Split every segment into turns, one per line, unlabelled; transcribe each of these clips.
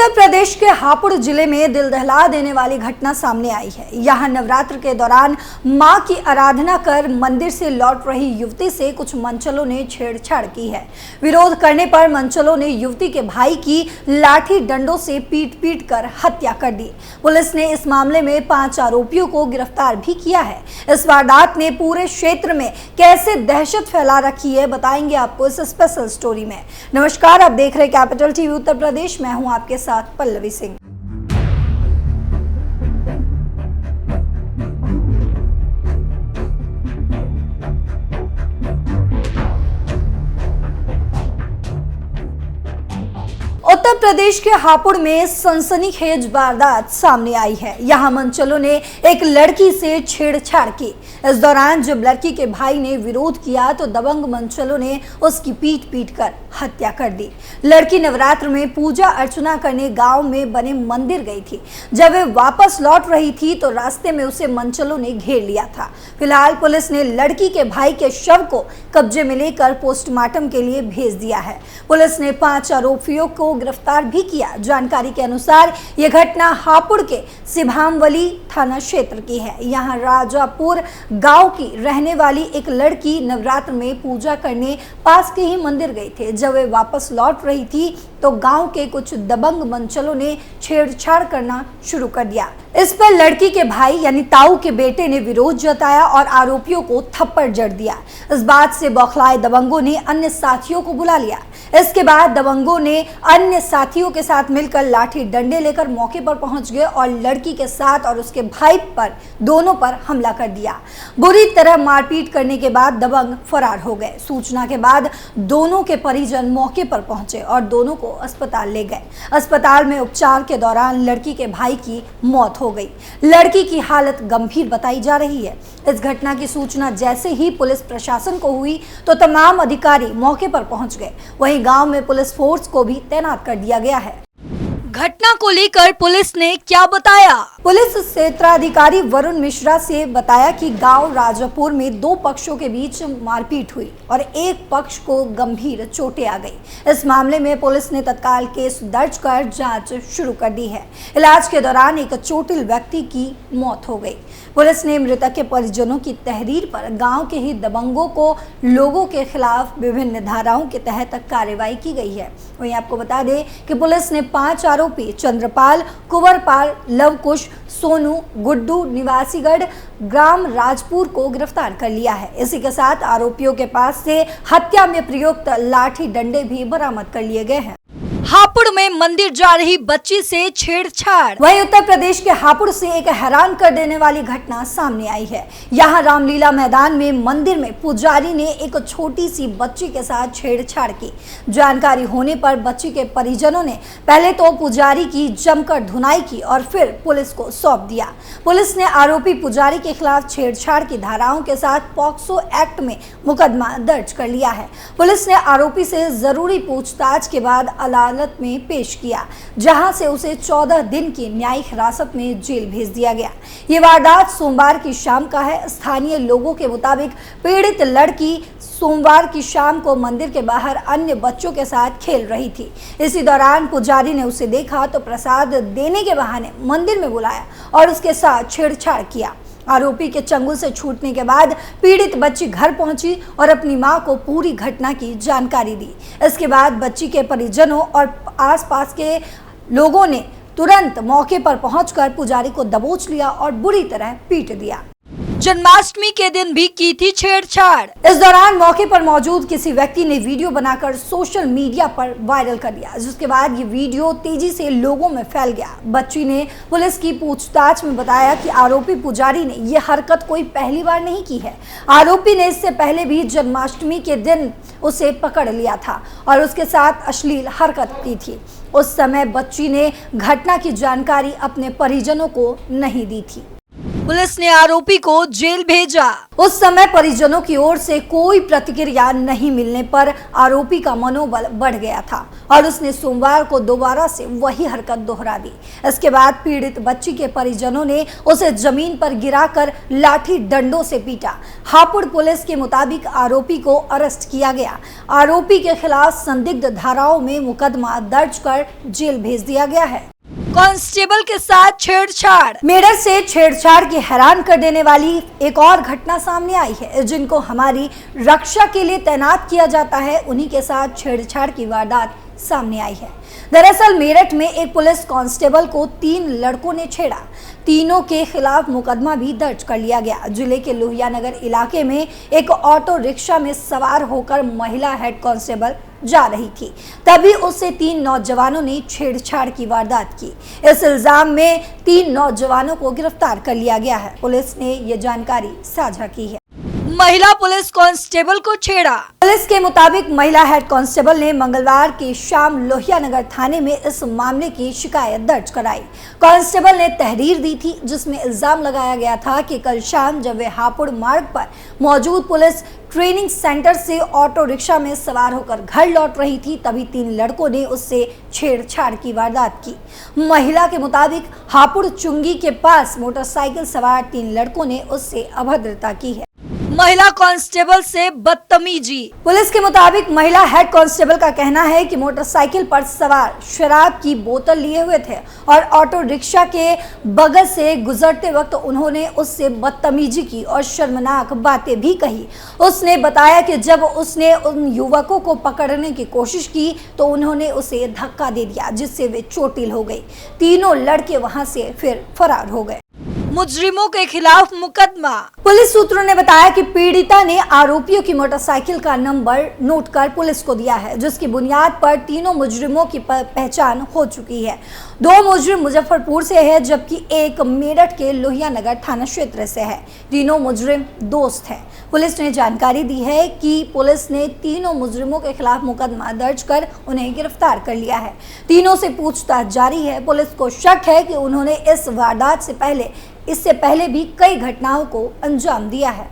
उत्तर प्रदेश के हापुड़ जिले में दिल दहला देने वाली घटना सामने आई है। यहाँ नवरात्र के दौरान मां की आराधना कर मंदिर से लौट रही युवती से कुछ मनचलों ने छेड़छाड़ की है। विरोध करने पर मनचलों ने युवती के भाई की लाठी डंडों से पीट कर हत्या कर दी। पुलिस ने इस मामले में 5 आरोपियों को गिरफ्तार भी किया है। इस वारदात ने पूरे क्षेत्र में कैसे दहशत फैला रखी है, बताएंगे आपको इस स्पेशल स्टोरी में। नमस्कार, आप देख रहे कैपिटल टीवी उत्तर प्रदेश। मैं हूं आपके साथ पल्लवी सिंह। उत्तर प्रदेश के हापुड़ में सनसनीखेज वारदात सामने आई है। यहाँ मनचलों ने एक लड़की से छेड़छाड़ की। इस दौरान जब लड़की के भाई ने विरोध किया तो दबंग मनचलों ने उसकी पीट कर हत्या कर दी। लड़की नवरात्र में पूजा अर्चना करने गांव में बने मंदिर गई थी। जब वे वापस लौट रही थी तो रास्ते में उसे मनचलों ने घेर लिया था। फिलहाल पुलिस ने लड़की के भाई के शव को कब्जे में लेकर पोस्टमार्टम के लिए भेज दिया है। पुलिस ने 5 आरोपियों को गिरफ्तार भी किया। जानकारी के अनुसार यह घटना हापुड़ के सिभामवली थाना क्षेत्र की है। यहाँ राजापुर गांव की रहने वाली एक लड़की नवरात्र में पूजा करने पास के ही मंदिर गई थे। जब वे वापस लौट रही थी तो गांव के कुछ दबंग मनचलों ने छेड़छाड़ करना शुरू कर दिया। इस पर लड़की के भाई यानी ताऊ के बेटे ने विरोध जताया और आरोपियों को थप्पड़ जड़ दिया। इस बात से बौखलाए दबंगों ने अन्य साथियों को बुला लिया। इसके बाद दबंगों ने अन्य साथियों के साथ मिलकर लाठी डंडे लेकर मौके पर पहुंच गए और लड़की के साथ और उसके भाई पर दोनों पर हमला कर दिया। बुरी तरह मारपीट करने के बाद दबंग फरार हो गए। सूचना के बाद दोनों के परिजन मौके पर पहुंचे और दोनों को अस्पताल ले गए। अस्पताल में उपचार के दौरान लड़की के भाई की मौत हो गई। लड़की की हालत गंभीर बताई जा रही है। इस घटना की सूचना जैसे ही पुलिस प्रशासन को हुई तो तमाम अधिकारी मौके पर पहुंच गए। वहीं गांव में पुलिस फोर्स को भी तैनात कर दिया गया है। घटना को लेकर पुलिस ने क्या बताया? पुलिस क्षेत्राधिकारी वरुण मिश्रा से बताया कि गांव राजापुर में 2 पक्षों के बीच मारपीट हुई और एक पक्ष को गंभीर चोटें आ गई। इस मामले में पुलिस ने तत्काल केस दर्ज कर जांच शुरू कर दी है। इलाज के दौरान एक चोटिल व्यक्ति की मौत हो गई। पुलिस ने मृतक के परिजनों की तहरीर पर गांव के ही दबंगों को लोगों के खिलाफ विभिन्न धाराओं के तहत कार्रवाई की गई है। वहीं आपको बता दें कि पुलिस ने 5 आरोपी चंद्रपाल, कुंवरपाल, लवकुश, सोनू, गुड्डू निवासीगढ़ ग्राम राजपुर को गिरफ्तार कर लिया है। इसी के साथ आरोपियों के पास से हत्या में प्रयुक्त लाठी डंडे भी बरामद कर लिए गए हैं। हापुड़ में मंदिर जा रही बच्ची से छेड़छाड़। वहीं उत्तर प्रदेश के हापुड़ से एक हैरान कर देने वाली घटना सामने आई है। यहाँ रामलीला मैदान में मंदिर में पुजारी ने एक छोटी सी बच्ची के साथ छेड़छाड़ की। जानकारी होने पर बच्ची के परिजनों ने पहले तो पुजारी की जमकर धुनाई की और फिर पुलिस को सौंप दिया। पुलिस ने आरोपी पुजारी के खिलाफ छेड़छाड़ की धाराओं के साथ पॉक्सो एक्ट में मुकदमा दर्ज कर लिया है। पुलिस ने आरोपी से जरूरी पूछताछ के बाद अदालत में पेश किया, जहां से उसे 14 दिन की न्यायिक हिरासत में जेल भेज दिया गया। ये वारदात सोमवार की शाम का है। स्थानीय लोगों के मुताबिक पीड़ित लड़की सोमवार की शाम को मंदिर के बाहर अन्य बच्चों के साथ खेल रही थी। इसी दौरान पुजारी ने उसे देखा तो प्रसाद देने के बहाने मंदिर में बुलाया और उसके साथ छेड़छाड़ किया। आरोपी के चंगुल से छूटने के बाद पीड़ित बच्ची घर पहुंची और अपनी मां को पूरी घटना की जानकारी दी। इसके बाद बच्ची के परिजनों और आसपास के लोगों ने तुरंत मौके पर पहुंचकर पुजारी को दबोच लिया और बुरी तरह पीट दिया। जन्माष्टमी के दिन भी की थी छेड़छाड़। इस दौरान मौके पर मौजूद किसी व्यक्ति ने वीडियो बनाकर सोशल मीडिया पर वायरल कर दिया, जिसके बाद ये वीडियो तेजी से लोगों में फैल गया। बच्ची ने पुलिस की पूछताछ में बताया कि आरोपी पुजारी ने ये हरकत कोई पहली बार नहीं की है। आरोपी ने इससे पहले भी जन्माष्टमी के दिन उसे पकड़ लिया था और उसके साथ अश्लील हरकत की थी। उस समय बच्ची ने घटना की जानकारी अपने परिजनों को नहीं दी थी। पुलिस ने आरोपी को जेल भेजा। उस समय परिजनों की ओर से कोई प्रतिक्रिया नहीं मिलने पर आरोपी का मनोबल बढ़ गया था और उसने सोमवार को दोबारा से वही हरकत दोहरा दी। इसके बाद पीड़ित बच्ची के परिजनों ने उसे जमीन पर गिराकर लाठी डंडों से पीटा। हापुड़ पुलिस के मुताबिक आरोपी को अरेस्ट किया गया। आरोपी के खिलाफ संदिग्ध धाराओं में मुकदमा दर्ज कर जेल भेज दिया गया है। कांस्टेबल के साथ छेड़छाड़। मेरठ से छेड़छाड़ की हैरान कर देने वाली एक और घटना सामने आई है। जिनको हमारी रक्षा के लिए तैनात किया जाता है, उन्हीं के साथ छेड़छाड़ की वारदात सामने आई है। दरअसल मेरठ में एक पुलिस कांस्टेबल को 3 लड़कों ने छेड़ा। तीनों के खिलाफ मुकदमा भी दर्ज कर लिया गया। जिले के लोहिया नगर इलाके में एक ऑटो रिक्शा में सवार होकर महिला हेड कांस्टेबल जा रही थी, तभी उससे 3 नौजवानों ने छेड़छाड़ की वारदात की। इस इल्जाम में 3 नौजवानों को गिरफ्तार कर लिया गया है। पुलिस ने ये जानकारी साझा की है। महिला पुलिस कांस्टेबल को छेड़ा। पुलिस के मुताबिक महिला हेड कांस्टेबल ने मंगलवार की शाम लोहिया नगर थाने में इस मामले की शिकायत दर्ज कराई। कांस्टेबल ने तहरीर दी थी, जिसमें इल्जाम लगाया गया था कि कल शाम जब वे हापुड़ मार्ग पर मौजूद पुलिस ट्रेनिंग सेंटर से ऑटो रिक्शा में सवार होकर घर लौट रही थी, तभी 3 लड़कों ने उससे छेड़छाड़ की वारदात की। महिला के मुताबिक हापुड़ चुंगी के पास मोटरसाइकिल सवार 3 लड़कों ने उससे अभद्रता की है। महिला कांस्टेबल से बदतमीजी। पुलिस के मुताबिक महिला हेड कांस्टेबल का कहना है कि मोटरसाइकिल पर सवार शराब की बोतल लिए हुए थे और ऑटो रिक्शा के बगल से गुजरते वक्त उन्होंने उससे बदतमीजी की और शर्मनाक बातें भी कही। उसने बताया कि जब उसने उन युवकों को पकड़ने की कोशिश की तो उन्होंने उसे धक्का दे दिया, जिससे वे चोटिल हो गई। तीनों लड़के वहां से फिर फरार हो गए। मुजरिमों के खिलाफ मुकदमा। पुलिस सूत्रों ने बताया कि पीड़िता ने आरोपियों की मोटरसाइकिल का नंबर नोट कर पुलिस को दिया है, जिसकी बुनियाद पर तीनों मुजरिमों की पहचान हो चुकी है। 2 मुजरिम मुजफ्फरपुर से है, जबकि एक मेरठ के लोहिया नगर थाना क्षेत्र से है। तीनों मुजरिम दोस्त हैं। पुलिस ने जानकारी दी है कि पुलिस ने तीनों मुजरिमों के खिलाफ मुकदमा दर्ज कर उन्हें गिरफ्तार कर लिया है। तीनों से पूछताछ जारी है। पुलिस को शक है कि उन्होंने इस वारदात इससे पहले भी कई घटनाओं को अंजाम दिया है।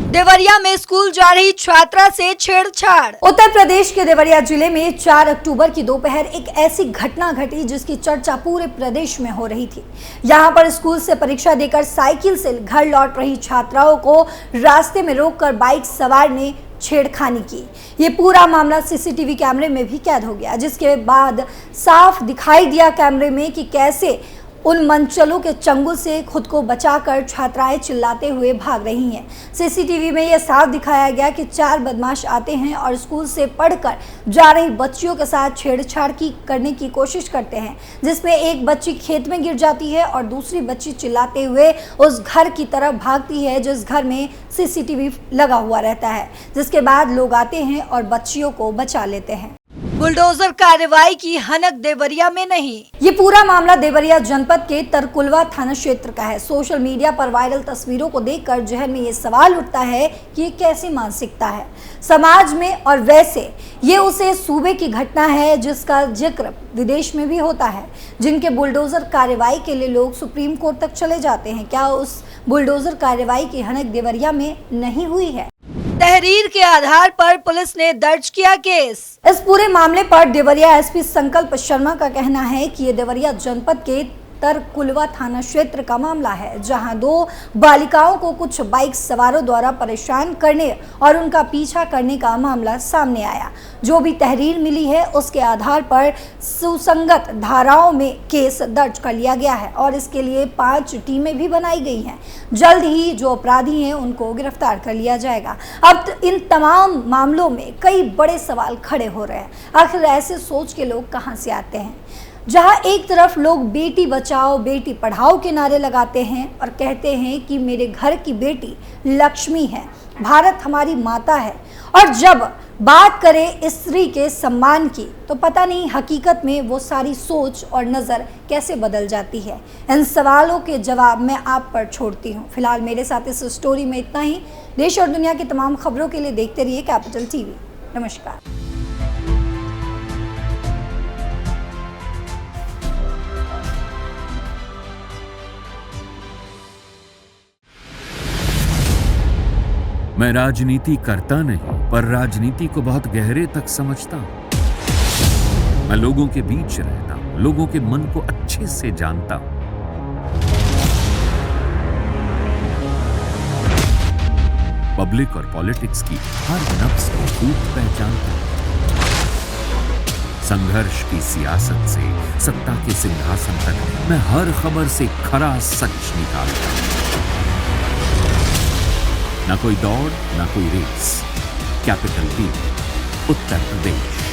देवरिया में स्कूल जा रही छात्रा से छेड़छाड़। उत्तर प्रदेश के देवरिया जिले में 4 अक्टूबर की दोपहर एक ऐसी घटना घटी जिसकी चर्चा पूरे प्रदेश में हो रही थी। यहां पर स्कूल से परीक्षा देकर साइकिल से घर लौट रही छात्राओं को रास्ते में रोककर बाइक सवार ने छेड़खानी की। ये पूरा मामला सीसीटीवी कैमरे में भी कैद हो गया, जिसके बाद साफ दिखाई दिया कैमरे में कि कैसे उन मनचलों के चंगुल से खुद को बचाकर छात्राएं चिल्लाते हुए भाग रही हैं। सीसीटीवी में यह साफ दिखाया गया कि 4 बदमाश आते हैं और स्कूल से पढ़कर जा रही बच्चियों के साथ छेड़छाड़ करने की कोशिश करते हैं, जिसमें एक बच्ची खेत में गिर जाती है और दूसरी बच्ची चिल्लाते हुए उस घर की तरफ भागती है जिस घर में सीसीटीवी लगा हुआ रहता है। जिसके बाद लोग आते हैं और बच्चियों को बचा लेते हैं। बुलडोजर कार्रवाई की हनक देवरिया में नहीं। ये पूरा मामला देवरिया जनपद के तरकुलवा थाना क्षेत्र का है। सोशल मीडिया पर वायरल तस्वीरों को देखकर जहन में ये सवाल उठता है कि ये कैसी मानसिकता है समाज में, और वैसे ये उसे सूबे की घटना है जिसका जिक्र विदेश में भी होता है, जिनके बुलडोजर कार्रवाई के लिए लोग सुप्रीम कोर्ट तक चले जाते हैं। क्या उस बुलडोजर कार्रवाई की हनक देवरिया में नहीं हुई है? तहरीर के आधार पर पुलिस ने दर्ज किया केस। इस पूरे मामले पर देवरिया एसपी संकल्प शर्मा का कहना है कि ये देवरिया जनपद के तरकुलवा थाना क्षेत्र का मामला है, जहां 2 बालिकाओं को कुछ बाइक सवारों द्वारा परेशान करने और उनका पीछा करने का मामला सामने आया। जो भी तहरीर मिली है उसके आधार पर सुसंगत धाराओं में केस दर्ज कर लिया गया है और इसके लिए 5 टीमें भी बनाई गई हैं। जल्द ही जो अपराधी हैं उनको गिरफ्तार कर लिया जाएगा। अब इन तमाम मामलों में कई बड़े सवाल खड़े हो रहे हैं। आखिर ऐसे सोच के लोग कहां से आते हैं, जहां एक तरफ लोग बेटी बचाओ बेटी पढ़ाओ के नारे लगाते हैं और कहते हैं कि मेरे घर की बेटी लक्ष्मी है, भारत हमारी माता है, और जब बात करें स्त्री के सम्मान की तो पता नहीं हकीकत में वो सारी सोच और नज़र कैसे बदल जाती है। इन सवालों के जवाब मैं आप पर छोड़ती हूँ। फिलहाल मेरे साथ इस स्टोरी में इतना ही। देश और दुनिया की तमाम खबरों के लिए देखते रहिए कैपिटल टीवी। नमस्कार।
मैं राजनीति करता नहीं, पर राजनीति को बहुत गहरे तक समझता हूं। मैं लोगों के बीच रहता हूं, लोगों के मन को अच्छे से जानता हूं। पब्लिक और पॉलिटिक्स की हर नफ्स को खूब पहचानता हूं। संघर्ष की सियासत से सत्ता के सिंहासन तक मैं हर खबर से खरा सच निकालता हूं। ना कोई दौड़, ना कोई race. Capital B, Uttar Pradesh.